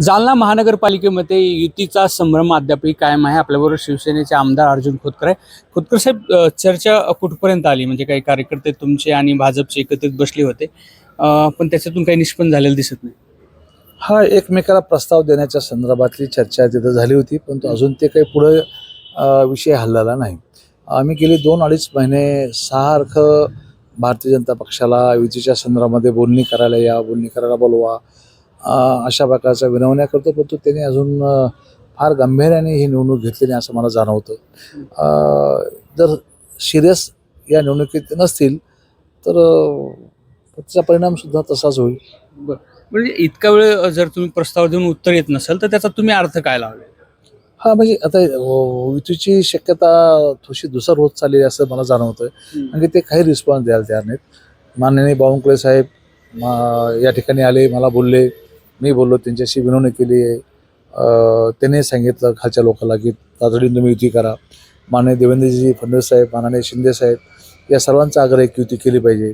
जालना महानगरपालिकेमध्ये युतीचा संभ्रम अद्यापही कायम आहे. आपल्याबरोबर शिवसेनेचे आमदार अर्जुन खोतकर आहे. खोतकर साहेब, चर्चा कुठपर्यंत आली? म्हणजे काही कार्यकर्ते तुमचे आणि भाजपचे एकत्रित बसले होते, पण त्याच्यातून काही निष्पन्न झालेलं दिसत नाही. हा एकमेकाला प्रस्ताव देण्याच्या संदर्भातली चर्चा तिथं झाली होती, परंतु अजून ते काही पुढे विषय हललेला नाही. आम्ही गेले 2-2.5 महिने सारखं भारतीय जनता पक्षाला युतीच्या संदर्भामध्ये बोलणी करायला या, बोलणी करायला बोलवा, अशा प्रकारच्या विनवण्या करतो, परंतु त्यांनी अजून फार गांभीर्याने ही निवडणूक घेतली नाही असं मला जाणवतं. जर सिरियस या निवडणुकीत नसतील तर त्याचा परिणामसुद्धा तसाच होईल. बरं, म्हणजे इतका वेळ जर तुम्ही प्रस्ताव देऊन उत्तर येत नसेल तर त्याचा तुम्ही अर्थ काय लावले? हा म्हणजे आता युतीची शक्यता थोडीशी धुसर होत चालली असं मला जाणवतं. म्हणजे ते काही रिस्पॉन्स द्यायला तयार नाहीत. माननीय बावनकुळे साहेब या ठिकाणी आले, मला बोलले, मी बोललो, त्यांच्याशी विनवणी केली. त्यांनी सांगितलं खालच्या लोकांना की तातडीने तुम्ही युती करा. माननीय देवेंद्रजी फडणवीस साहेब, माननीय शिंदे साहेब या सर्वांचा आग्रह की युती केली पाहिजे.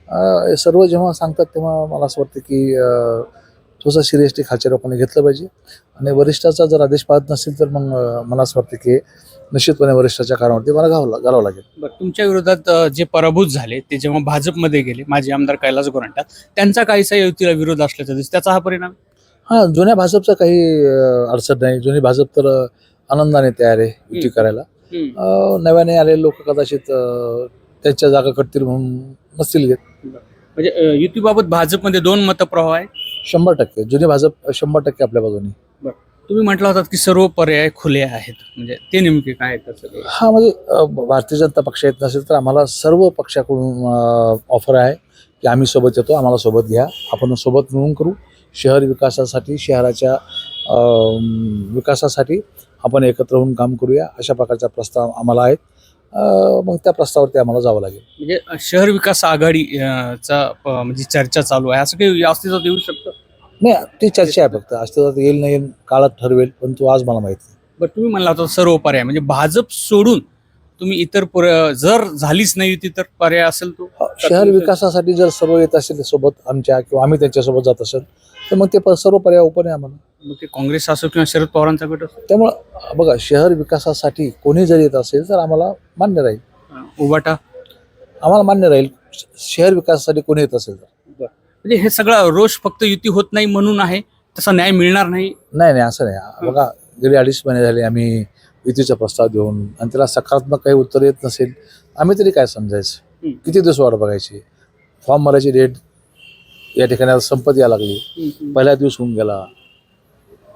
हे सर्व जेव्हा सांगतात तेव्हा मला असं वाटतं की थोडंसं सिरियसली खालच्या लोकांनी घेतलं पाहिजे. आणि वरिष्ठाचा जर आदेश पाळत नसेल तर मग मला असं वाटतं की निश्चितपणे वरिष्ठाच्या कानावरती मला घालावं लागेल. बरं, तुमच्या विरोधात जे पराभूत झाले ते जेव्हा भाजपमध्ये गेले, माजी आमदार कैलास गोरंट्याल, त्यांचा काहीसा युतीला विरोध असल्याचा दिसतो. त्याचा हा परिणाम? हां, जुन्या भाजपचं काही अडचण नाही. जुनी भाजप तर आनंदाने तयार आहे युती करायला. नव्याने आलेले लोक कदाचित त्यांच्या जागा कटतील म्हणून नसतील घेत. म्हणजे युतीबाबत भाजपमध्ये 2 मतप्रवाह आहे. 100% जुनी भाजप 100% आपल्या बाजूने. बरं, तुम्ही म्हटलं होतात की सर्व पर्याय खुले आहेत, म्हणजे ते नेमके काय आहेत? हा म्हणजे भारतीय जनता पक्ष येत नसेल तर आम्हाला सर्व पक्षाकडून ऑफर आहे की आम्ही सोबत येतो, आम्हाला सोबत घ्या, आपण सोबत मिळून करू. शहर विकासासाठी, शहराच्या विकासासाठी आपण एकत्र होऊन काम करूया, अशा प्रकारचा प्रस्ताव आम्हाला आहेत. मग त्या प्रस्तावावरती आम्हाला जावं लागेल. म्हणजे शहर विकास आघाडी चा म्हणजे चर्चा चालू आहे, असं काही अस्तित्वात येऊ शकतं? नाही, ती चर्चा आहे फक्त. अस्तित्वात येईल नाही येईल काळात ठरवेल, परंतु आज मला माहिती नाही. बरं, तुम्ही म्हणला होता सर्व पर्याय, म्हणजे भाजप सोडून तुम्ही इतर जर झालीच नाही युती तर पर्याय असेल तो? शहर विकासासाठी जर सर्व येत असेल सोबत आमच्या, किंवा आम्ही त्यांच्यासोबत जात असेल तर मग ते सर्व पर्याय ओपन आहे आम्हाला. मग ते काँग्रेस असो किंवा शरद पवारांचा गट असो? त्यामुळं बघा, शहर विकासासाठी कोणी जर येत असेल तर आम्हाला मान्य राहील. उबाटा आम्हाला मान्य राहील शहर विकासासाठी कोणी येत असेल तर. म्हणजे हे सगळं रोष फक्त युती होत नाही म्हणून आहे, तसा न्याय मिळणार नाही? नाही, असं नाही. बघा, गेले 2.5 महिने झाले आम्ही युतीचा प्रस्ताव देऊन, आणि त्याला सकारात्मक काही उत्तर येत नसेल, आम्ही तरी काय समजायचं? किती दिवस वाट बघायची? फॉर्म भरायची डेट या ठिकाणी आता संपत यायला लागली. पहिला दिवस होऊन गेला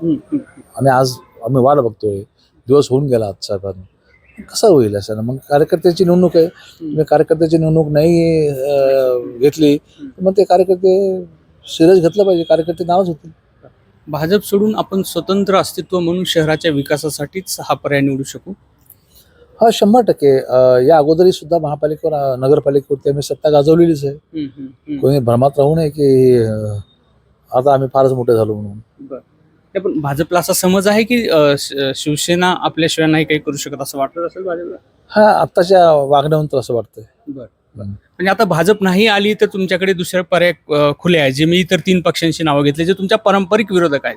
आणि आज आम्ही वाट बघतोय. दिवस होऊन गेला आजचा, पण कसं होईल असं? मग कार्यकर्त्याची निवडणूक आहे. तुम्ही कार्यकर्त्याची निवडणूक नाही घेतली मग ते कार्यकर्ते सिरियस घेतलं पाहिजे. कार्यकर्ते नावच होतील. भाजप सोडून आपण स्वतंत्र अस्तित्व म्हणून शहराच्या विकासासाठीच हा पर्याय निवडू शकू? हा, 100%. या अगोदरी सुद्धा महापालिकेवर, नगरपालिकेवरती आम्ही सत्ता गाजवलेलीच आहे. कोणी भ्रमात राहू नये की आता आम्ही फारच मोठे झालो म्हणून. पण भाजपला असा समज आहे की शिवसेना आपल्याशिवाय नाही काही करू शकत, असं वाटत असेल भाजपला? हा, आत्ताच्या वागण्यानंतर असं वाटतंय. म्हणजे आता भाजप नाही आली तर तुमच्याकडे दुसरे पर्याय खुले आहे, जे मी इतर 3 पक्षांची नावं घेतली, जे तुमच्या पारंपरिक विरोधक आहेत.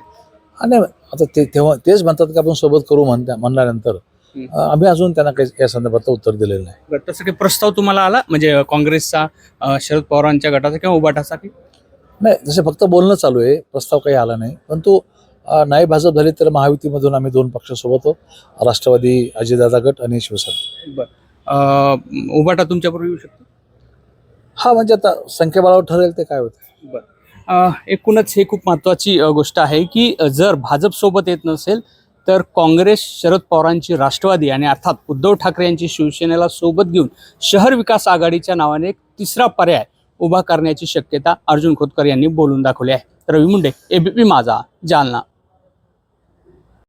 आणि आता तेव्हा तेच म्हणतात की आपण सोबत करू म्हणल्यानंतर आम्ही अजून त्यांना काही या संदर्भातलं उत्तर दिलेलं नाही. तसं काही प्रस्ताव तुम्हाला आला म्हणजे काँग्रेसचा, शरद पवारांच्या गटाचा किंवा उबाटाचा? नाही, जसे फक्त बोलणं चालू आहे, प्रस्ताव काही आला नाही. परंतु नाही भाजप झाली तर महायुतीमधून आम्ही 2 पक्षासोबत आहोत, राष्ट्रवादी, अजितदादा गट आणि शिवसेना. उबाटा तुमच्याबरोबर येऊ शकतो? हा, म्हणजे आता संख्याबळावर ठरेल ते काय होतं. एकूणच हे खूप महत्त्वाची गोष्ट आहे की जर भाजप सोबत येत नसेल तर काँग्रेस, शरद पवारांची राष्ट्रवादी आणि अर्थात उद्धव ठाकरे यांची शिवसेनेला सोबत घेऊन शहर विकास आघाडीच्या नावाने एक तिसरा पर्याय उभा करण्याची शक्यता अर्जुन खोतकर यांनी बोलून दाखवली आहे. रवी मुंडे, ABP माझा, जालना.